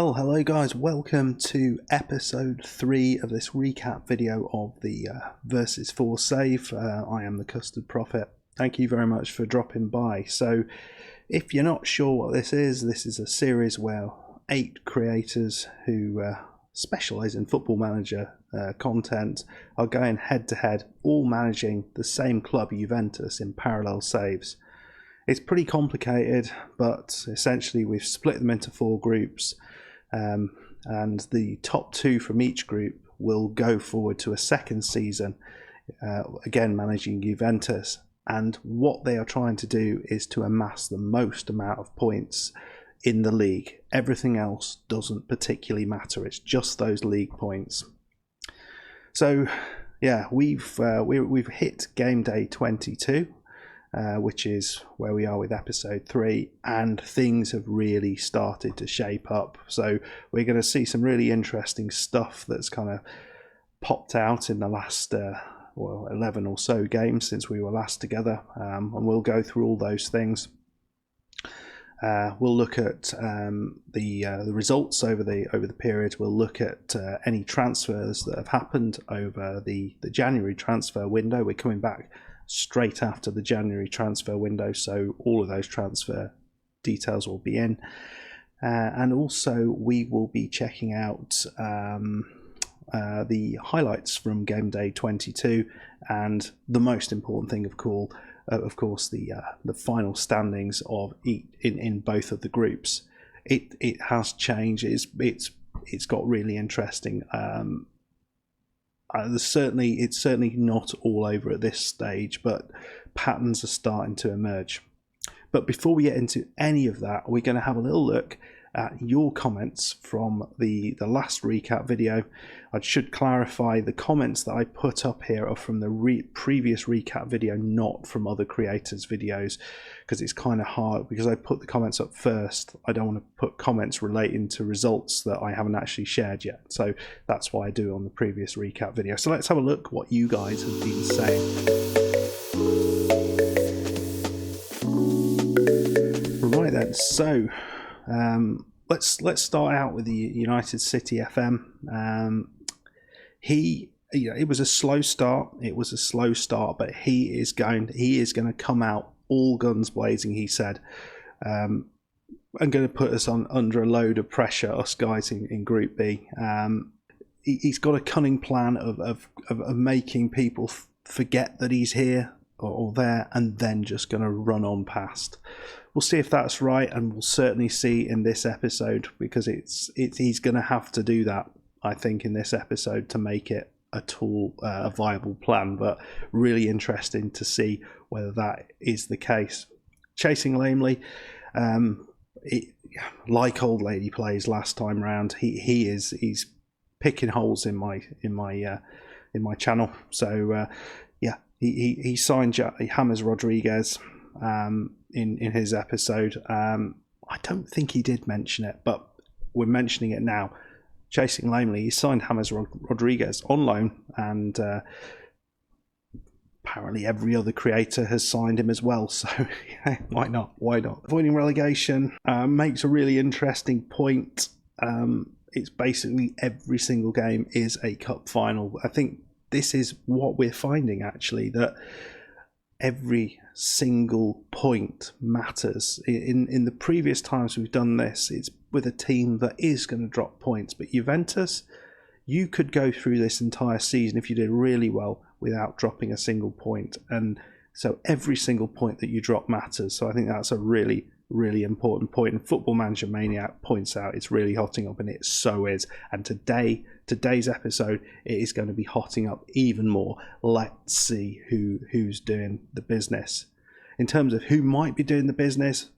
Well, hello guys, welcome to episode 3 of this recap video of the Versus 4 save. I am the Custard Prophet. Thank you very much for dropping by. So, if you're not sure what this is a series where 8 creators who specialise in Football Manager content are going head to head, all managing the same club, Juventus, in parallel saves. It's pretty complicated, but essentially we've split them into 4 groups, and the top 2 from each group will go forward to a second season, again managing Juventus. And what they are trying to do is to amass the most amount of points in the league. Everything else doesn't particularly matter. It's just those league points. So, yeah, we've hit game day 22. Which is where we are with episode 3, and things have really started to shape up. So we're going to see some really interesting stuff that's kind of popped out in the last 11 or so games since we were last together, and we'll go through all those things. We'll look at the results over the period. We'll look at any transfers that have happened over the January transfer window. We're coming back straight after the January transfer window, so all of those transfer details will be in, and also we will be checking out the highlights from game day 22, and the most important thing of course the final standings of in both of the groups. It has changed. It's got really interesting. It's certainly not all over at this stage, but patterns are starting to emerge. But before we get into any of that, we're going to have a little look at your comments from the last recap video. I should clarify, the comments that I put up here are from the previous recap video, not from other creators' videos, because it's kind of hard, because I put the comments up first. I don't want to put comments relating to results that I haven't actually shared yet, so that's why I do it on the previous recap video. So let's have a look what you guys have been saying. Right then, so let's start out with the United City FM. It was a slow start. But he is going to come out all guns blazing. He said, "I'm going to put us under a load of pressure, us guys in Group B." He's got a cunning plan of making people forget that he's here or there, and then just going to run on past. We'll see if that's right, and we'll certainly see in this episode, because he's going to have to do that, I think, in this episode to make it a viable plan. But really interesting to see whether that is the case. Chasing lamely, like Old Lady Plays last time round, he's picking holes in my channel. So yeah, he signed James Rodriguez in his episode. I don't think he did mention it, but we're mentioning it now. Chasing lamely, he signed James Rodriguez on loan, and apparently every other creator has signed him as well, so yeah, why not? Avoiding relegation makes a really interesting point. It's basically every single game is a cup final. I think this is what we're finding, actually, that every single point matters. In the previous times we've done this, it's with a team that is going to drop points. But Juventus, you could go through this entire season if you did really well without dropping a single point. And so every single point that you drop matters. So I think that's a really, really important point. And Football Manager Maniac points out it's really hotting up, and it so is. And today's episode, it is going to be hotting up even more. Let's see who's doing the business. In terms of who might be doing the business,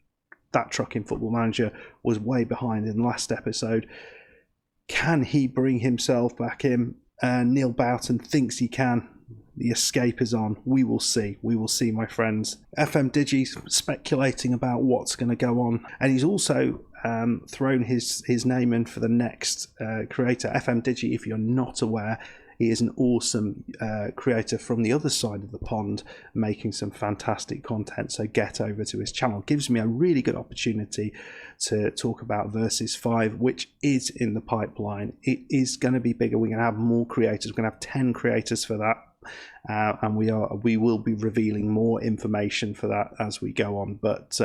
that truck in Football Manager was way behind in the last episode. Can he bring himself back in? Neil Boughton thinks he can. The escape is on. We will see. We will see, my friends. FM20 speculating about what's going to go on, and he's also thrown his name in for the next creator. FM20, if you're not aware, he is an awesome creator from the other side of the pond, making some fantastic content. So get over to his channel. It gives me a really good opportunity to talk about Versus 5, which is in the pipeline. It is going to be bigger. We're going to have more creators. We're going to have 10 creators for that. And we will be revealing more information for that as we go on. But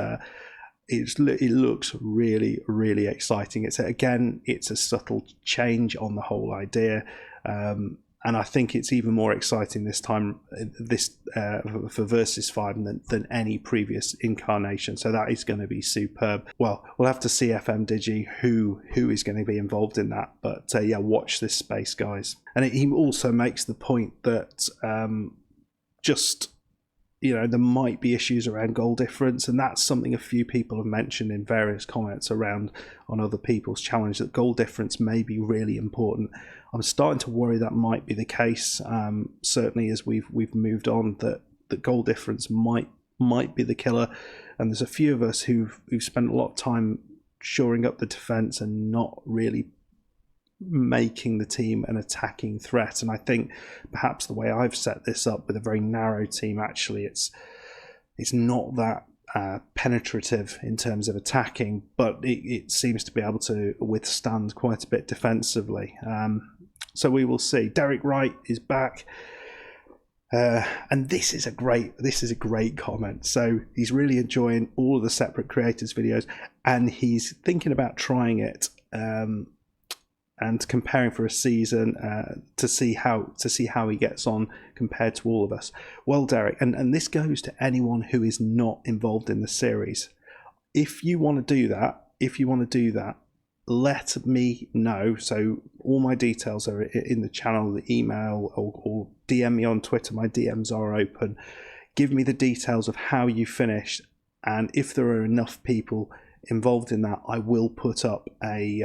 it looks really, really exciting. It's a subtle change on the whole idea, and I think it's even more exciting this time, for Versus 5 than any previous incarnation. So that is going to be superb. Well, we'll have to see FM20 who is going to be involved in that. But yeah, watch this space, guys. And he also makes the point that there might be issues around goal difference, and that's something a few people have mentioned in various comments around on other people's challenge, that goal difference may be really important. I'm starting to worry that might be the case, certainly as we've moved on, that the goal difference might be the killer. And there's a few of us who've spent a lot of time shoring up the defense and not really making the team an attacking threat. And I think perhaps the way I've set this up with a very narrow team, actually it's not that penetrative in terms of attacking, but it seems to be able to withstand quite a bit defensively. So we will see. Derek Wright is back, and this is a great comment. So he's really enjoying all of the separate creators videos, and he's thinking about trying it and comparing for a season to see how he gets on compared to all of us. Well, Derek, and this goes to anyone who is not involved in the series. If you want to do that, let me know. So all my details are in the channel, the email, or DM me on Twitter. My DMs are open. Give me the details of how you finished, and if there are enough people involved in that, I will put up a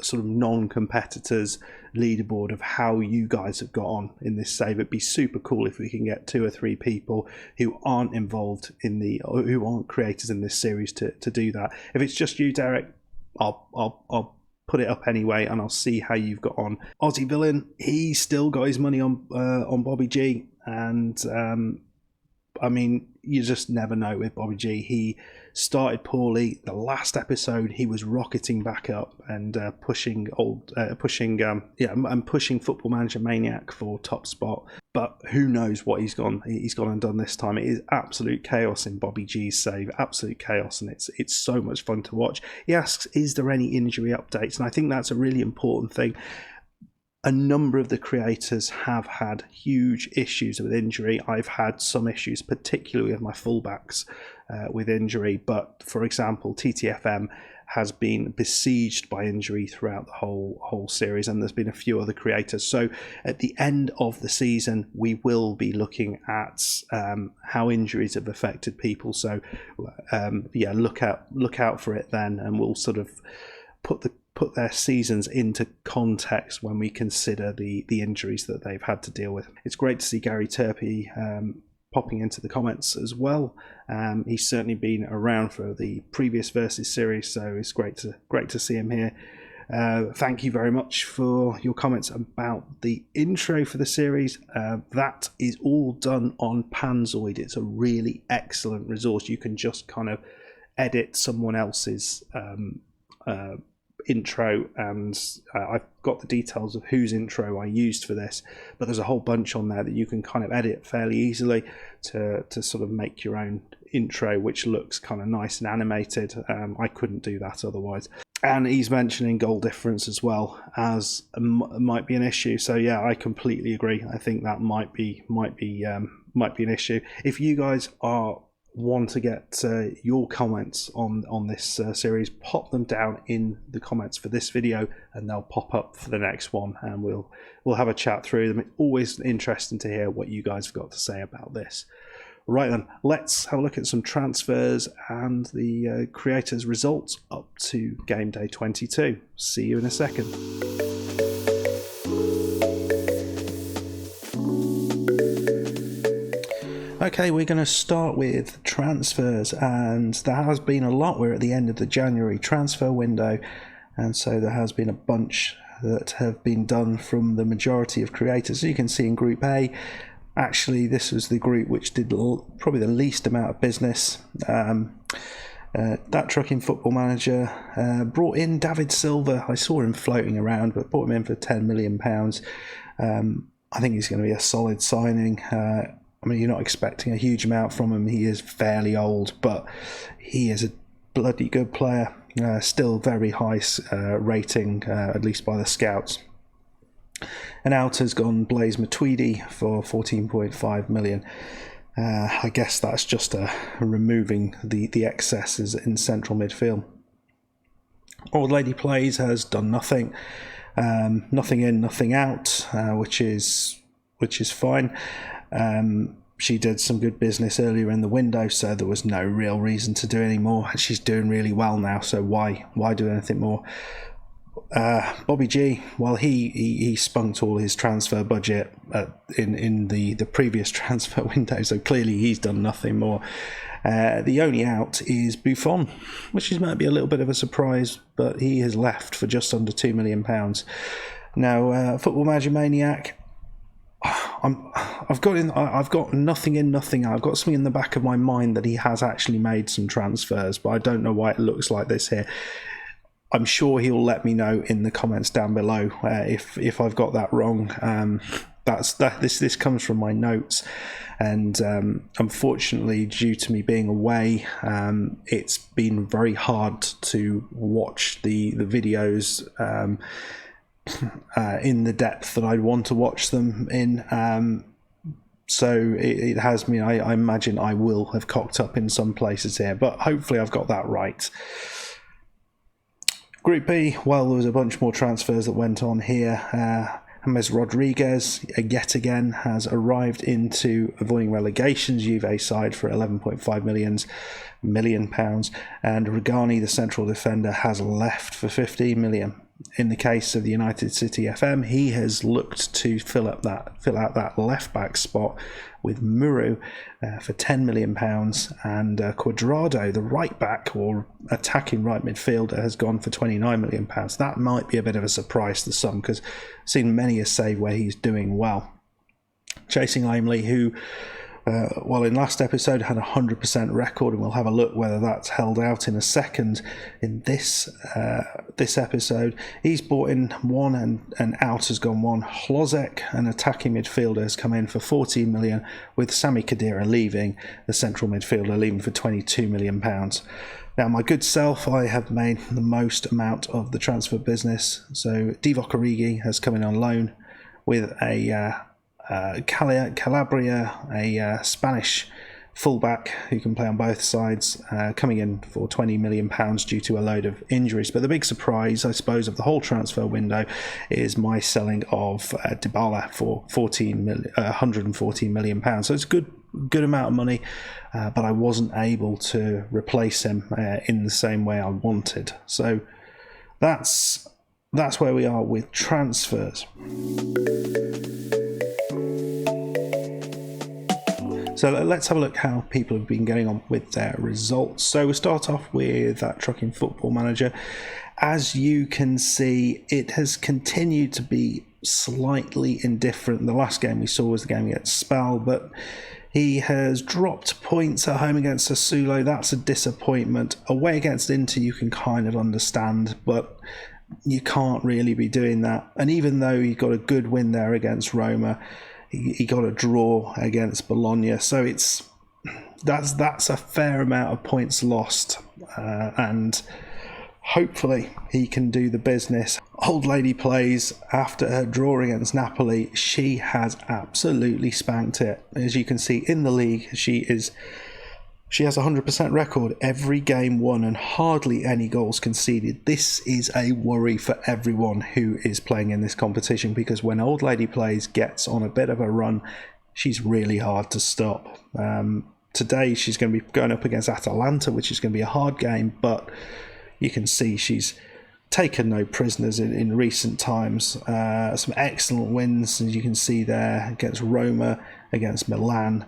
sort of non-competitors leaderboard of how you guys have got on in this save. It'd be super cool if we can get 2 or 3 people who aren't involved who aren't creators in this series to do that. If it's just you, Derek, I'll put it up anyway, and I'll see how you've got on. Aussie Villain, he's still got his money on Bobby G, and I mean, you just never know with Bobby G. He started poorly. The last episode, he was rocketing back up and pushing Football Manager Maniac for top spot. But who knows what he's gone and done this time. It is absolute chaos in Bobby G's save, absolute chaos, and it's so much fun to watch. He asks, is there any injury updates? And I think that's a really important thing. A number of the creators have had huge issues with injury. I've had some issues, particularly with my fullbacks with injury. But for example, TTFM has been besieged by injury throughout the whole series, and there's been a few other creators. So at the end of the season, we will be looking at how injuries have affected people. So yeah, look out for it then, and we'll sort of put their seasons into context when we consider the injuries that they've had to deal with. It's great to see Gary Turpey popping into the comments as well. He's certainly been around for the previous Versus series, so it's great to see him here. Thank you very much for your comments about the intro for the series. That is all done on Panzoid. It's a really excellent resource. You can just kind of edit someone else's intro, and I've got the details of whose intro I used for this, but there's a whole bunch on there that you can kind of edit fairly easily to sort of make your own intro, which looks kind of nice and animated. I couldn't do that otherwise. And he's mentioning goal difference as well as might be an issue. So yeah, I completely agree. I think that might be an issue. If you guys want to get your comments on this series, pop them down in the comments for this video, and they'll pop up for the next one, and we'll have a chat through them. It's always interesting to hear what you guys have got to say about this. Right then, let's have a look at some transfers and the creators' results up to game day 22. See you in a second. Okay, we're going to start with transfers, and there has been a lot. We're at the end of the January transfer window, and so there has been a bunch that have been done from the majority of creators. So you can see in Group A, actually this was the group which did probably the least amount of business. That Trucking Football Manager brought in David Silva. I saw him floating around, but brought him in for £10 million. I think he's going to be a solid signing. I mean, you're not expecting a huge amount from him. He is fairly old, but he is a bloody good player. Still very high rating, at least by the scouts. And out has gone Blaise Matuidi for 14.5 million. I guess that's just removing the excesses in central midfield. Old Lady Plays has done nothing. Nothing in, nothing out, which is fine. She did some good business earlier in the window, so there was no real reason to do any more. She's doing really well now, so why do anything more? Bobby G, well, he spunked all his transfer budget in the previous transfer window, so clearly he's done nothing more. The only out is Buffon, which might be a little bit of a surprise, but he has left for just under £2 million. Now, Football Manager Maniac, I've got nothing in, nothing out. I've got something in the back of my mind that he has actually made some transfers, but I don't know why it looks like this here. I'm sure he'll let me know in the comments down below if I've got that wrong. This comes from my notes, and unfortunately, due to me being away, it's been very hard to watch the videos in the depth that I'd want to watch them in. So it has me. I imagine I will have cocked up in some places here, but hopefully I've got that right. Group B, well, there was a bunch more transfers that went on here. James Rodriguez, yet again, has arrived into avoiding relegation's Juve side for £11.5 million, and Regani, the central defender, has left for £15 million. In the case of the United City FM, he has looked to fill out that left back spot with Muru for £10 million, and Cuadrado, the right back or attacking right midfielder, has gone for £29 million. That might be a bit of a surprise to some, because I've seen many a save where he's doing well. Chasing Lamely, who in last episode had a 100% record, and we'll have a look whether that's held out in a second. In this episode, he's bought in one, and out has gone one. Hlozek, an attacking midfielder, has come in for 14 million, with Sami Khedira leaving, the central midfielder, leaving for 22 million pounds. Now, my good self, I have made the most amount of the transfer business. So Divock Origi has come in on loan with a Calabria, a Spanish fullback who can play on both sides, coming in for £20 million due to a load of injuries. But the big surprise, I suppose, of the whole transfer window is my selling of Dybala for £114 million. So it's a good amount of money, but I wasn't able to replace him in the same way I wanted. So that's where we are with transfers. So let's have a look how people have been getting on with their results. So we'll start off with that Trucking Football Manager. As you can see, it has continued to be slightly indifferent. The last game we saw was the game against Spal, but he has dropped points at home against Sassuolo. That's a disappointment. Away against Inter, you can kind of understand, but you can't really be doing that. And even though he got a good win there against Roma, he got a draw against Bologna, so that's a fair amount of points lost, and hopefully he can do the business. Old Lady Plays, after her draw against Napoli, she has absolutely spanked it. As you can see in the league, she has a 100% record, every game won and hardly any goals conceded. This is a worry for everyone who is playing in this competition, because when Old Lady Plays gets on a bit of a run, she's really hard to stop. Today she's going to be going up against Atalanta, which is going to be a hard game, but you can see she's taken no prisoners in recent times. Some excellent wins, as you can see there, against Roma, against Milan.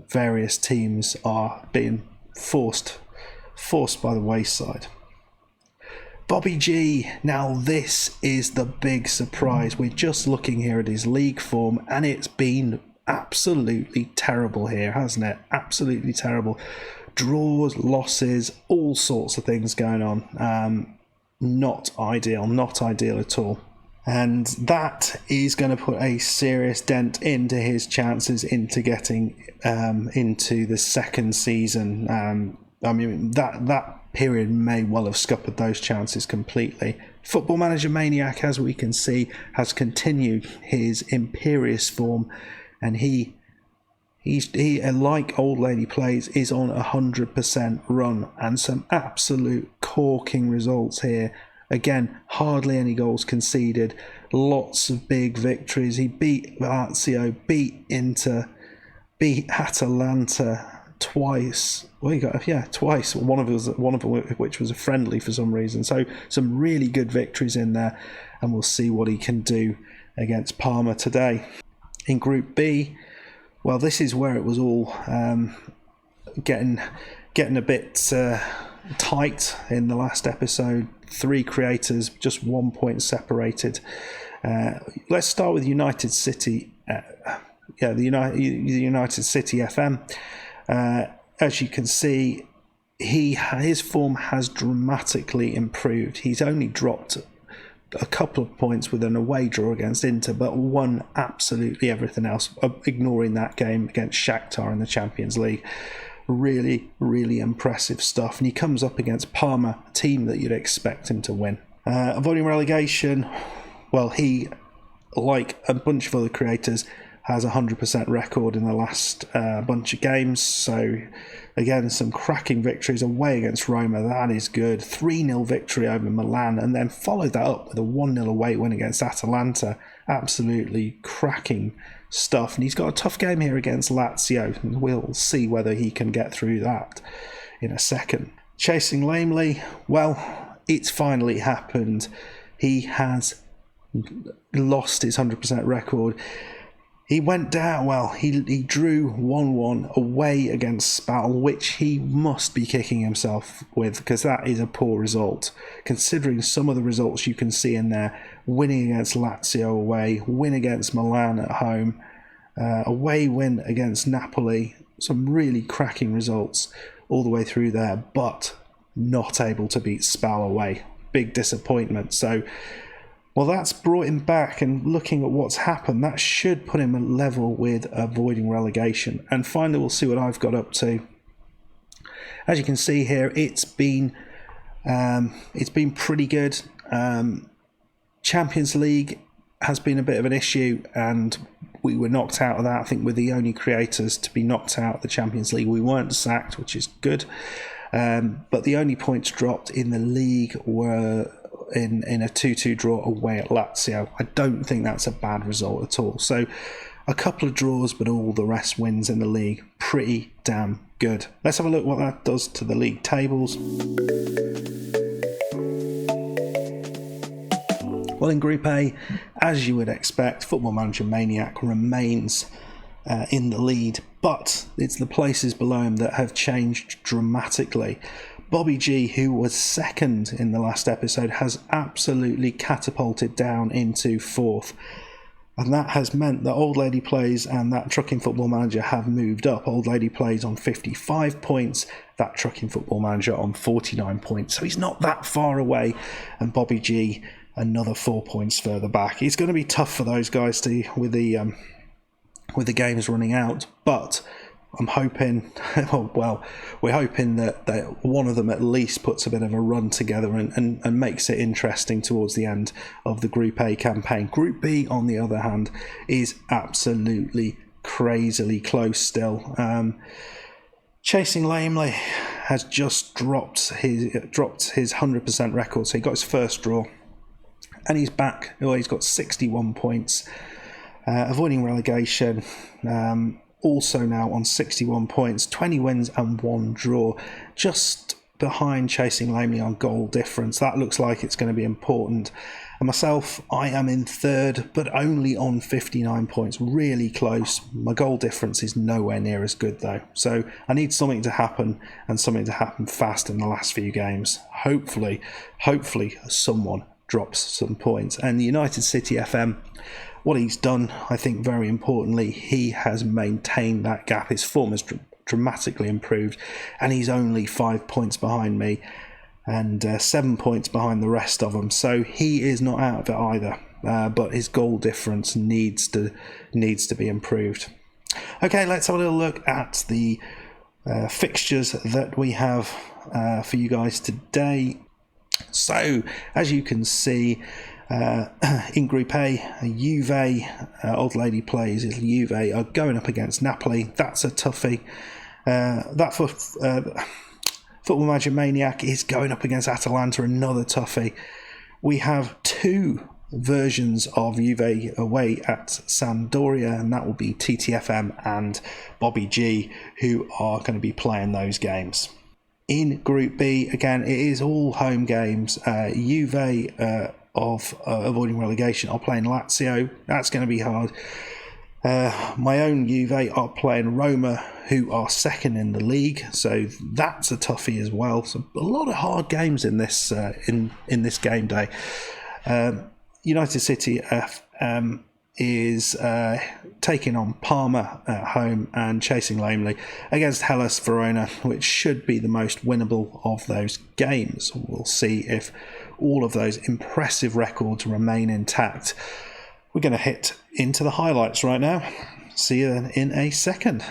Various teams are being forced by the wayside. Bobby G, now this is the big surprise. We're just looking here at his league form, and it's been absolutely terrible here, hasn't it? Absolutely terrible. Draws, losses, all sorts of things going on. Not ideal at all. And that is going to put a serious dent into his chances into getting into the second season. I mean, that period may well have scuppered those chances completely. Football Manager Maniac, as we can see, has continued his imperious form, and he like Old Lady Plays, is on 100% run, and some absolute corking results here. Again, hardly any goals conceded, lots of big victories. He beat Lazio, beat Inter, beat Atalanta twice. Twice. One of which was a friendly for some reason. So some really good victories in there, and we'll see what he can do against Parma today. In Group B, well, this is where it was all getting a bit tight in the last episode. 3 creators, just 1 point separated. Let's start with United City. The United City FM. As you can see, his form has dramatically improved. He's only dropped a couple of points with an away draw against Inter, but won absolutely everything else, ignoring that game against Shakhtar in the Champions League. Really, really impressive stuff. And he comes up against Parma, a team that you'd expect him to win. Avoiding relegation, well, he, like a bunch of other creators, has a 100% record in the last bunch of games. So, again, some cracking victories away against Roma. That is good. 3-0 victory over Milan, and then followed that up with a 1-0 away win against Atalanta. Absolutely cracking stuff. And he's got a tough game here against Lazio, and we'll see whether he can get through that in a second. Chasing lamely, well, it's finally happened. He has lost his 100% record. He went down, well, he drew 1-1 away against Spal, which he must be kicking himself with, because that is a poor result, considering some of the results you can see in there. Winning against Lazio away, win against Milan at home, away win against Napoli, some really cracking results all the way through there, but not able to beat Spal away. Big disappointment. So, well, that's brought him back, and looking at what's happened, that should put him at level with avoiding relegation. And finally, we'll see what I've got up to. As you can see here, it's been pretty good. Champions League has been a bit of an issue, and we were knocked out of that. I think we're the only creators to be knocked out of the Champions League. We weren't sacked, which is good. But the only points dropped in the league were in a 2-2 draw away at Lazio. I don't think that's a bad result at all. So a couple of draws, but all the rest wins in the league. Pretty damn good. Let's have a look what that does to the league tables. Well, in Group A, as you would expect, Football Manager Maniac remains in the lead, but it's the places below him that have changed dramatically. Bobby G, who was second in the last episode, has absolutely catapulted down into 4th. And that has meant that Old Lady Plays and That Trucking Football Manager have moved up. Old Lady Plays on 55 points, That Trucking Football Manager on 49 points. So he's not that far away. And Bobby G, another 4 points further back. It's going to be tough for those guys with the games running out. But I'm hoping, we're hoping that one of them at least puts a bit of a run together and makes it interesting towards the end of the Group A campaign. Group B, on the other hand, is absolutely crazily close still. Chasing Lamely has just dropped his 100% record, so he got his first draw, and he's back. He's got 61 points, avoiding relegation. Also now on 61 points, 20 wins and 1 draw, just behind Chasing Lamely on goal difference. That looks like it's going to be important. And myself, I am in third, but only on 59 points, really close. My goal difference is nowhere near as good though. So I need something to happen, and something to happen fast in the last few games. Hopefully someone drops some points. And United City FM, what he's done, I think very importantly, he has maintained that gap. His form has dramatically improved, and he's only 5 points behind me and 7 points behind the rest of them. So he is not out of it either, but his goal difference needs to be improved. Okay, let's have a little look at the fixtures that we have for you guys today. So as you can see, in Group A, Juve, Old Lady Plays is Juve, are going up against Napoli. That's a toughie. Football Magic Maniac is going up against Atalanta, another toughie. We have two versions of Juve away at Sampdoria, and that will be TTFM and Bobby G, who are going to be playing those games. In Group B, again, it is all home games. Juve of avoiding relegation are playing Lazio. That's going to be hard. My own Juve are playing Roma, who are second in the league, so that's a toughie as well. So a lot of hard games in this in this game day. United City FM is taking on Parma at home and chasing lamely against Hellas Verona, which should be the most winnable of those games. We'll see if all of those impressive records remain intact. We're going to hit into the highlights right now. See you in a second.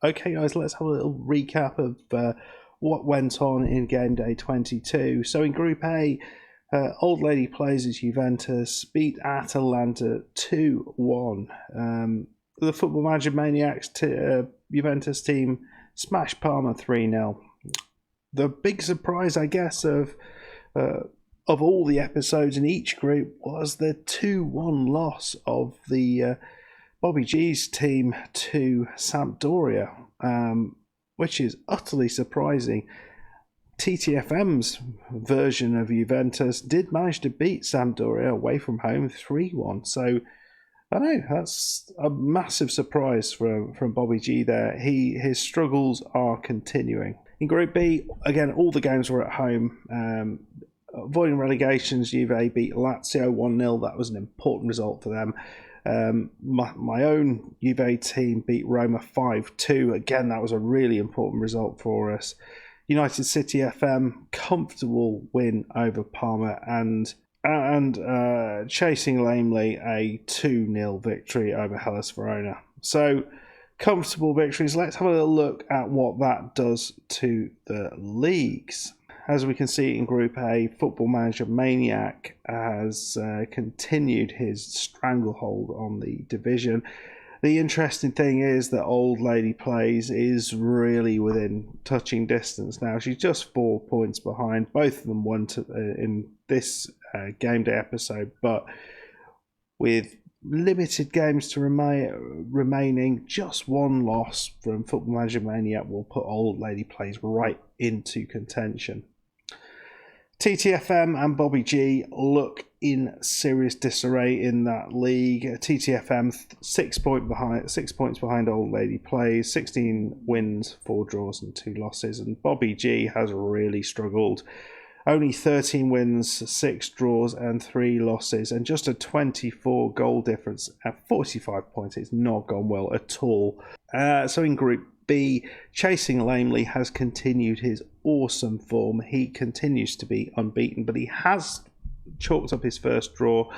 Okay, guys, let's have a little recap of what went on in Game Day 22. So in Group A, Old Lady plays as Juventus, beat Atalanta 2-1. The Football Manager Maniacs Juventus team smashed Parma 3-0. The big surprise, I guess, of all the episodes in each group was the 2-1 loss of the Bobby G's team to Sampdoria, which is utterly surprising. TTFM's version of Juventus did manage to beat Sampdoria away from home 3-1. So I know that's a massive surprise from Bobby G there. His struggles are continuing. In Group B, again, all the games were at home. Avoiding relegations, Juve beat Lazio 1-0. That was an important result for them. My own Juve team beat Roma 5-2. Again, that was a really important result for us. United City FM, comfortable win over Parma, and chasing lamely a 2-0 victory over Hellas Verona. So, comfortable victories. Let's have a little look at what that does to the leagues. As we can see in Group A, Football Manager Maniac has continued his stranglehold on the division. The interesting thing is that Old Lady Plays is really within touching distance now. She's just 4 points behind. Both of them won in this Game Day episode, but with limited games to remaining, just one loss from Football Manager Maniac will put Old Lady Plays right into contention. TTFM and Bobby G look in serious disarray in that league. TTFM 6 points behind Old Lady Plays, 16 wins, 4 draws and 2 losses, and Bobby G has really struggled. Only 13 wins, 6 draws and 3 losses, and just a 24 goal difference at 45 points. It's not gone well at all. So in Group B, Chasing Lamely has continued his awesome form. He continues to be unbeaten, but he has chalked up his first draw,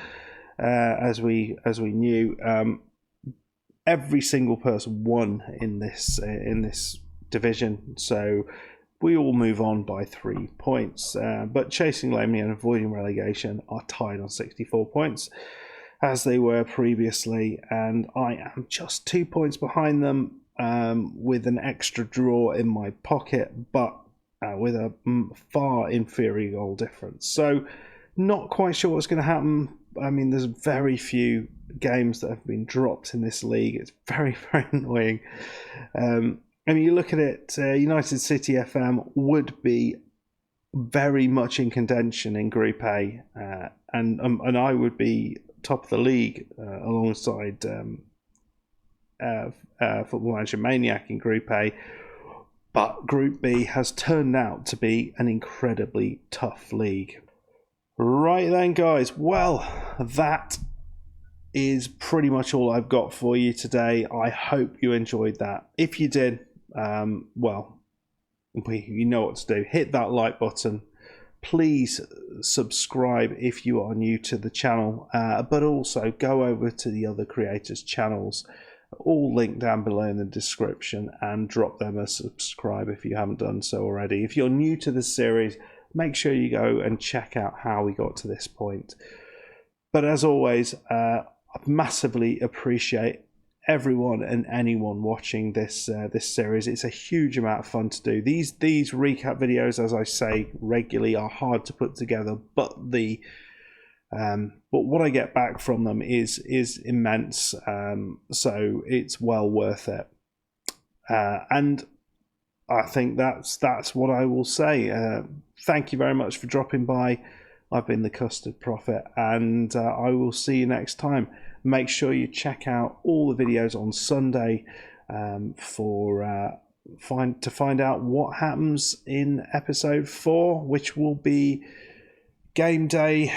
as we knew. Every single person won in this division, so we all move on by 3 points. But Chasing Lamely and Avoiding Relegation are tied on 64 points, as they were previously, and I am just 2 points behind them, with an extra draw in my pocket, but with a far inferior goal difference. So not quite sure what's going to happen. I mean, there's very few games that have been dropped in this league. It's very, very annoying. I mean, you look at it, United City FM would be very much in contention in Group A, and I would be top of the league alongside Football Manager Maniac in Group A, but Group B has turned out to be an incredibly tough league. Right then, guys, well, that is pretty much all I've got for you today. I hope you enjoyed that. If you did, well, you know what to do. Hit that like button. Please subscribe if you are new to the channel, but also go over to the other creators' channels, all linked down below in the description, and drop them a subscribe if you haven't done so already. If you're new to the series, make sure you go and check out how we got to this point. But as always, I massively appreciate everyone and anyone watching this series. It's a huge amount of fun to do. These recap videos, as I say regularly, are hard to put together, but what I get back from them is immense. So it's well worth it. And I think that's what I will say. Thank you very much for dropping by. I've been the Custard Prophet, and I will see you next time. Make sure you check out all the videos on Sunday to find out what happens in episode 4, which will be Game Day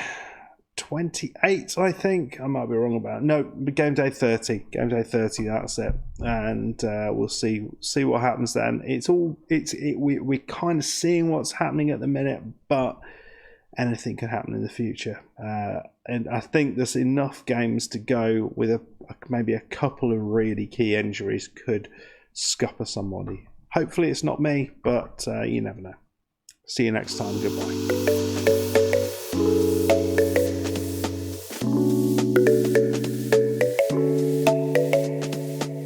28, I think. I might be wrong about it. No, Game Day 30. Game Day 30, that's it. And we'll see what happens then. We're kind of seeing what's happening at the minute, but anything can happen in the future. And I think there's enough games to go with maybe a couple of really key injuries could scupper somebody. Hopefully it's not me, but you never know. See you next time. Goodbye.